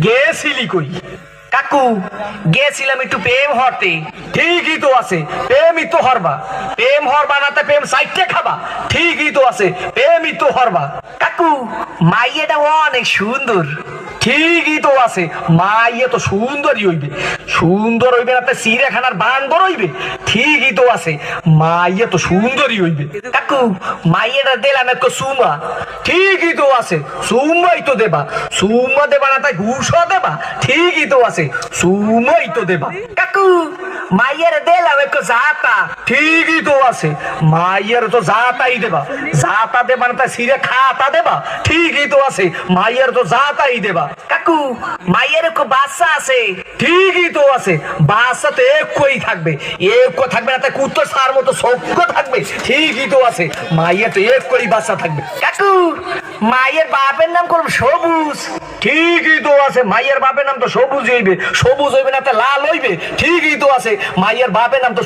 গেছিলি কই? কাকু গেছিলাম একটু প্রেম হরতে। ঠিকই তো আছে, প্রেমই তো হরবা। প্রেম হরবা না তা প্রেম সাইটে খাবা। ঠিকই তো আছে, প্রেমই তো হরবা। কাকু মাইয়াটা অনেক সুন্দর। ঠিকই তো আছে, মাইয়া তো সুন্দরই হইবে। সুন্দর হইবে না তা চিড়িয়াখানার বান্দর হইবে। ঠিকই তো আছে, মাইয়া তো সুন্দরই হইবে। কাকু মাইয়াটা দিলাম এক সুমা। ঠিকই তো আছে, সুমাই তো দেবা। সুমা দেবা না তাই ঘুষও দেবা। ঠিকই তো আছে, সুমাই তো দেবা। কাকু মাইয়ার দিলাম এক জাতা। ঠিকই তো আছে, মাইয়ার তো জাতাই দেবা। জাতা দেবা না তাই সিরে খাতা দেবা। ঠিকই তো আছে, মাইয়ার তো জাতাই দেবা। কাকু মাইয়ার এক বাচ্চা আছে। ঠিকই তো আছে, বাচ্চা তো একই থাকবে। এক থাকবে না তাই কুত্তো সার মতো সভ্য থাকবে। ঠিকই তো আছে, মাইয়ার তো একই বাচ্চা থাকবে। কাকু মায়ের বাপের নাম করব সবুজ। ঠিকই তো আছে, মাইয়ের বাপের নাম তো সবুজ হইবে। সবুজ হইবে না তা লাল হইবে। ঠিকই তো আছে, মাইয়ের বাপের নাম তো